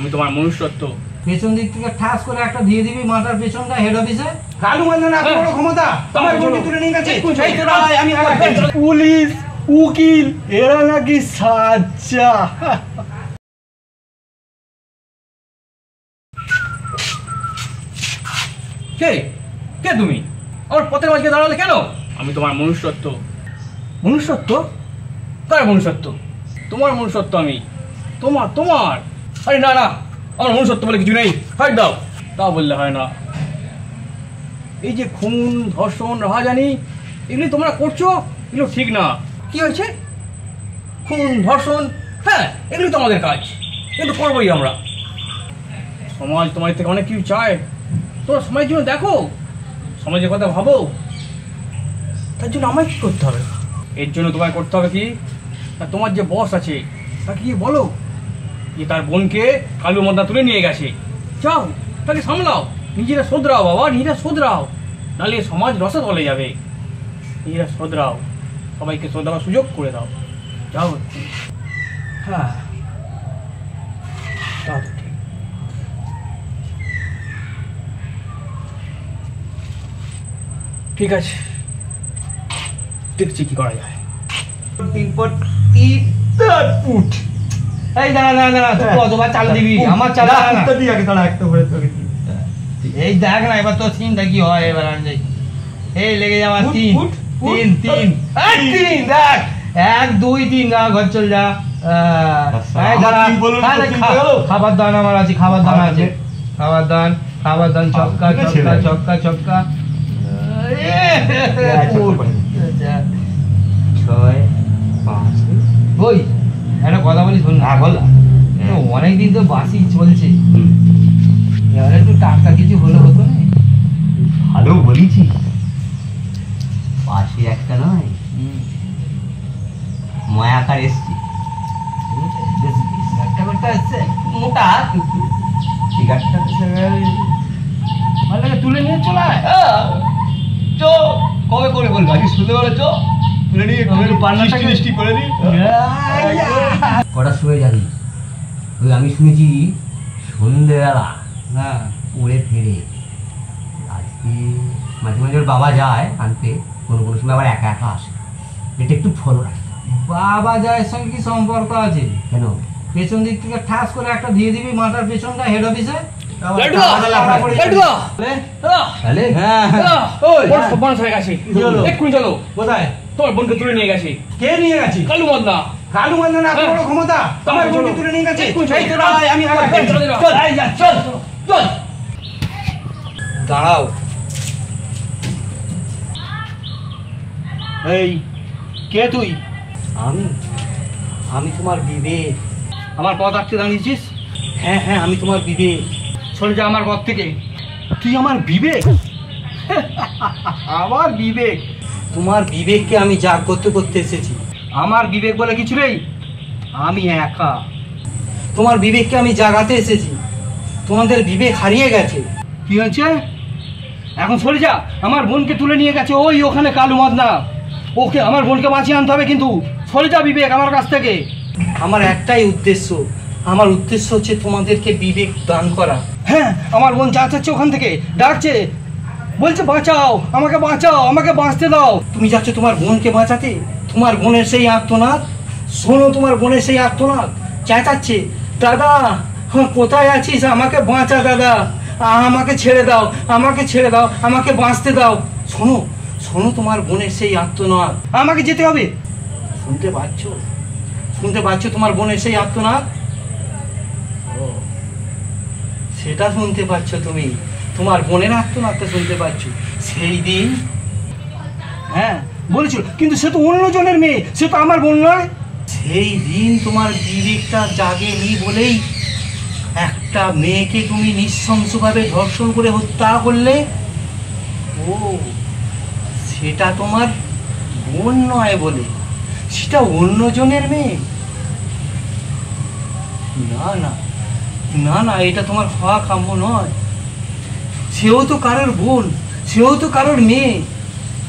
আমি তোমার মনুষ্যত্ব। পেছন দিক থেকে ঠাস করে একটা দিয়ে দিবি মাথার পেছনটা হেড অফিসে। কালু মান্না এত বড় ক্ষমতা আমার বোনকে তুলে নিয়ে গেছে। আমি পুলিশ উকিল এরা নাকি সাচ্চা। কে কে তুমি আমার পথের মাঝে দাঁড়ালে কেন? আমি তোমার মনুষ্যত্ব। মনুষ্যত্ব? কার মনুষ্যত্ব? তোমার মনুষ্যত্ব। আমি তোমার তোমার আরে না না, আমার মনুষ্যত্ব বলে কিছু নেই। হাট দাও। তা বললে হয় না। এই যে খুন ধর্ষণ রাহাজানি এগুলি তোমরা করছো, এগুলো ঠিক না। কি হয়েছে? খুন ধর্ষণ, হ্যাঁ এগুলি তো আমাদের কাজ, কিন্তু করবোই আমরা। সমাজ তোমার থেকে অনেক কিছু চায়। তোমরা সমাজের জন্য দেখো, সমাজের কথা ভাবো। তার জন্য আমায় কী করতে হবে? এর জন্য তোমায় করতে হবে কি, না তোমার যে বস আছে তাকে গিয়ে বলো যে তার বোনকে কালু মদনা তুলে নিয়ে গেছে। যাও তাকে সামলাও, নিজেরা শোধরাও বাবা, নিজেরা শোধরাও, নাহলে সমাজ রসাতলে যাবে। নিজেরা শোধরাও, সবাইকে শোধরাবার সুযোগ করে দাও। যাও। হ্যাঁ তা তো ঠিক। ঠিক আছে, দেখছি কি করা যায়। এই দাঁড়া দাঁড়া দাঁড়া, তুই কতবার চাল দিবি? আমার চাল দিই আগে, তারা একটা করে তোকে দিই। এই দেখ না এবার তোর সিনটা কি হয়। এবার আমি যাই, এই লেগে যাওয়া তিন তিন তিন তিন, দেখ 1 2 3 না, ঘর চল যা। খাবার দান আমার আছে, খাবার দান আছে, খাবার দান ছক্কা ছক্কা ছক্কা ছক্কা। 6 5 ওই একটা কথা বলি শোন না। বল। অনেকদিন তো বাসি চলছে, এবার একটু টাটকা কিছু হলে হতো না? ভালো বলেছি, পাশে একটা নয় মায়াকার এসছি, একটা করতে আসছে মোটা টিকারটা ভালো তুলে নিয়ে চলে আয়। চো কবে করে বলবো, আজকে শুনতে পারো? চো তুলে নিয়ে একটু পান্নাটা মিষ্টি করে দিই। কটার সময় জানি? ওই আমি শুনেছি সন্ধ্যেবেলা হ্যাঁ পড়ে ফেরে। আজকে মাঝে মাঝে ওর বাবা যায় আনতে, কোনো কোনো সময় আবার একা একা আসে। এটা একটু ফলো রাখতে। বাবা যায় সঙ্গে কি সম্পর্ক আছে? কেন? পেছন দিক থেকে ঠাস করে একটা দিয়ে দিবি মাথার পেছনটা হেড অফিসে। এক্ষুনি চলো। কোথায়? তোমার বোনকে তুলে নিয়ে গেছে। কে নিয়ে গেছে? কালু মদনা। কালু মান্না এত বড় ক্ষমতা আমার বোনকে তুলে নিয়ে গেছে। আমি দাঁড়াও। এই কে তুই? আমি আমি তোমার বিবেক। আমার পথ আটকে দাঁড়িয়েছিস? হ্যাঁ হ্যাঁ আমি তোমার বিবেক। সরে যা আমার পথ থেকে। তুই আমার বিবেক? আমার বিবেক? তোমার বিবেককে আমি জাগ করতে করতে এসেছি। আমার বিবেক বলে কিছু নেই, আমি একা। তোমার বিবেককে আমি জাগাতে এসেছি। তোমাদের বিবেক হারিয়ে গেছে। কি হয়েছে? এখন সরে যা, আমার বোনকে তুলে নিয়ে গেছে ওই ওখানে কালু মদনা। ওকে আমার বোনকে বাঁচিয়ে আনতে হবে, কিন্তু সরে যা বিবেক আমার কাছ থেকে। আমার একটাই উদ্দেশ্য, আমার উদ্দেশ্য হচ্ছে তোমাদেরকে বিবেক দান করা। হ্যাঁ আমার বোন যা চাচ্ছে ওখান থেকে ডাকছে, বলছে বাঁচাও আমাকে, বাঁচাও আমাকে, বাঁচতে দাও। তুমি যাচ্ছ তোমার বোনকে বাঁচাতে? তোমার বোনের সেই আর্তনাদ শোনো, তোমার বোনের সেই আর্তনাদ চেঁচাচ্ছে, দাদা কোথায় আছিস, আমাকে বাঁচা দাদা, আমাকে ছেড়ে দাও, আমাকে ছেড়ে দাও, আমাকে বাঁচতে দাও। শোনো শোনো তোমার বোনের সেই আর্তনাদ। আমাকে যেতে হবে। শুনতে পাচ্ছ? শুনতে পাচ্ছ তোমার বোনের সেই আর্তনাদ? ও সেটা শুনতে পাচ্ছ তুমি, তোমার বোনের আর্তনাদটা শুনতে পাচ্ছ। সেই দিন হ্যাঁ বলেছিল, কিন্তু সে তো অন্যজনের মেয়ে, সে তো আমার বোন নয়। সেই দিন তোমার বিবেকটা জাগেনি বলেই একটা মেয়েকে তুমি নৃশংসভাবে ধর্ষণ করে হত্যা করলে। ও সেটা তোমার বোন নয় বলে, সেটা অন্যজনের মেয়ে। না না না না, এটা তোমার হওয়া কাম্য নয়। সেও তো কারোর বোন, সেও তো কারোর মেয়ে,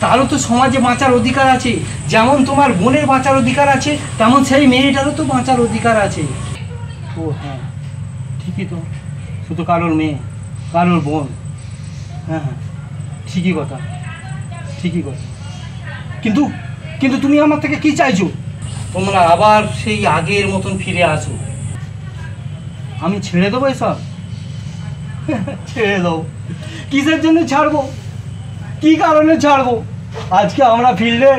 তারও তো সমাজে বাঁচার অধিকার আছে। যেমন তোমার বোনের বাঁচার অধিকার আছে, তেমন সেই মেয়েটারও তো বাঁচার অধিকার আছে। ও হ্যাঁ ঠিক ঠিকই তো, শুধু কারোর মেয়ে, কারোর বোন। হ্যাঁ হ্যাঁ, ঠিকই কথা, ঠিকই কথা। কিন্তু কিন্তু তুমি আমার থেকে কি চাইছো? তোমরা আবার সেই আগের মতন ফিরে আসো। আমি ছেড়ে দেবো এসব? ছেড়ে দাও। কিসের জন্য ছাড়বো? কি কারণে ছাড়বো? আজকে আমরা ফিল্ডে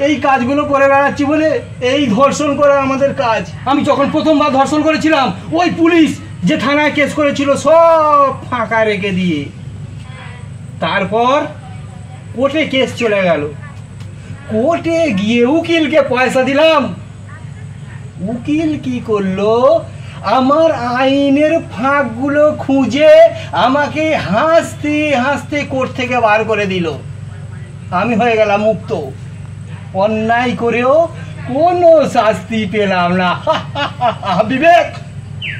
এই কাজগুলো করে বেড়াচ্ছি বলে, এই ধর্ষণ করে আমাদের কাজ। আমি যখন প্রথমবার ধর্ষণ করেছিলাম, ওই পুলিশ যে থানায় কেস করেছিল সব ফাঁকা রেখে দিয়ে, তারপর কোর্টে কেস চলে গেল। কোর্টে গিয়ে উকিলকে পয়সা দিলাম। উকিল কি করলো? আমার আইনের ফাঁকগুলো খুঁজে আমাকে হাসতে হাসতে কোর্ট থেকে বার করে দিল। আমি হয়ে গেলাম মুক্ত। অন্যায় করেও কোনো শাস্তি পেলাম না। বিবেক,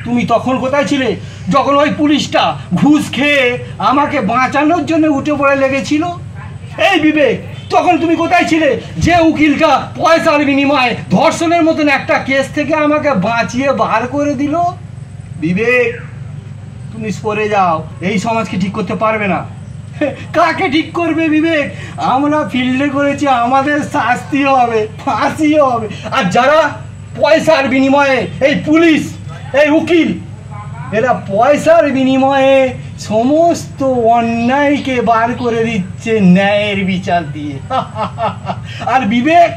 তুমি তখন কোথায় ছিলে যখন ওই পুলিশটা ঘুষ খেয়ে আমাকে বাঁচানোর জন্য উঠে পড়ে লেগেছিল? এই বিবেক, তখন তুমি কোথায় ছিলে যে উকিলটা পয়সার বিনিময়ে ধর্ষণের মতন একটা কেস থেকে আমাকে বাঁচিয়ে বার করে দিল? বিবেক, তুমি সরে যাও। এই সমাজকে ঠিক করতে পারবে না। কাকে ঠিক করবে বিবেক? আমরা ফিল্ডে করেছি, আমাদের শাস্তি হবে, ফাঁসিও হবে। আর যারা পয়সার বিনিময়ে, এই পুলিশ, এই উকিল, এরা পয়সার বিনিময়ে সমস্ত অন্যায়কে বার করে দিচ্ছে ন্যায়ের বিচার দিয়ে। আর বিবেক,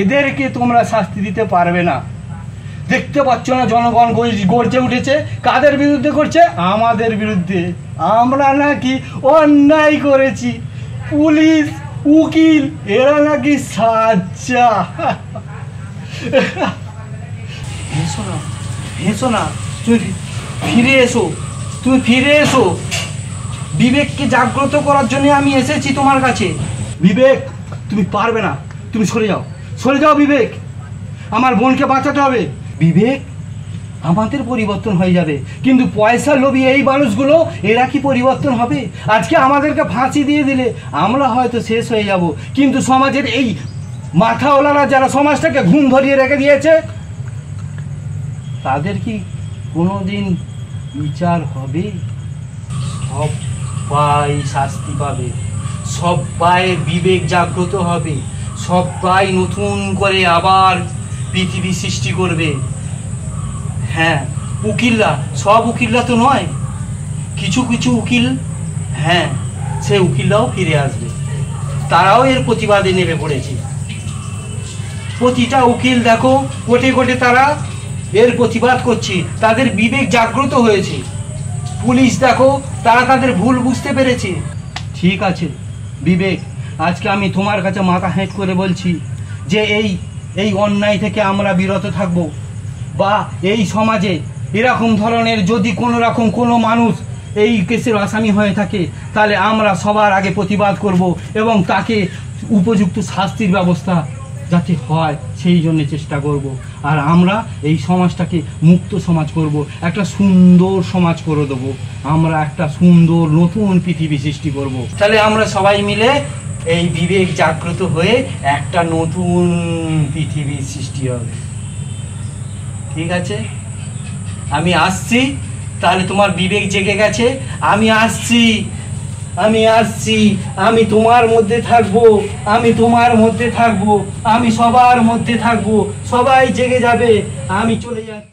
এদেরকে তোমরা শাস্তি দিতে পারবে না। দেখতে পাচ্ছ না জনগণ গর্জে উঠেছে? কাদের বিরুদ্ধে করছে? আমাদের বিরুদ্ধে। আমরা নাকি অন্যায় করেছি, পুলিশ উকিল এরা নাকি সাচ্চা। হেসো না, হেসো না, তুমি ফিরে এসো, তুমি ফিরে এসো। বিবেককে জাগ্রত করার জন্য আমি এসেছি তোমার কাছে। বিবেক, তুমি পারবে না, তুমি সরে যাও, সরে যাও বিবেক। আমার বোনকে বাঁচাতে হবে। বিবেক, আমাদের পরিবর্তন হয়ে যাবে, কিন্তু পয়সা লোভী এই মানুষগুলো, এরা কি পরিবর্তন হবে? আজকে আমাদেরকে ফাঁসি দিয়ে দিলে আমরা হয়তো শেষ হয়ে যাব, কিন্তু সমাজের এই মাথাওয়ালারা যারা সমাজটাকে ঘুম ধরিয়ে রেখে দিয়েছে, তাদের কি কোনোদিন বিচার হবে? সবাই শাস্তি পাবে, সবাই বিবেক জাগ্রত হবে, সবাই নতুন করে আবার পৃথিবী সৃষ্টি করবে। হ্যাঁ, উকিলরা, সব উকিলরা তো নয়, কিছু কিছু উকিল, হ্যাঁ, সে উকিলরাও ফিরে আসবে। তারাও এর প্রতিবাদে নেমে পড়েছে। প্রতিটা উকিল দেখো, কোটে কোটে তারা এর প্রতিবাদ করছে, তাদের বিবেক জাগ্রত হয়েছে। পুলিশ দেখো, তারা তাদের ভুল বুঝতে পেরেছে। ঠিক আছে বিবেক, আজকে আমি তোমার কাছে মাথা হেঁট করে বলছি যে এই অন্যায় থেকে আমরা বিরত থাকব, বা এই সমাজে এরকম ধরনের যদি কোনো রকম কোনো মানুষ এই কেসের আসামি হয়ে থাকে, তাহলে আমরা সবার আগে প্রতিবাদ করব এবং তাকে উপযুক্ত শাস্তির ব্যবস্থা যাতে হয় সেই জন্য চেষ্টা করব। আর আমরা এই সমাজটাকে মুক্ত সমাজ করব, একটা সুন্দর সমাজ করে দেবো। আমরা একটা সুন্দর নতুন পৃথিবী সৃষ্টি করব। তাহলে আমরা সবাই মিলে এই বিবেক জাগ্রত হয়ে একটা নতুন পৃথিবীর সৃষ্টি হবে। ঠিক আছে, আমি আসছি। তাহলে তোমার বিবেক জেগে গেছে, আমি আসছি, আমি আসছি। আমি তোমার মধ্যে থাকবো, আমি তোমার মধ্যে থাকবো, আমি সবার মধ্যে থাকবো। সবাই জেগে যাবে, আমি চলে যাচ্ছি।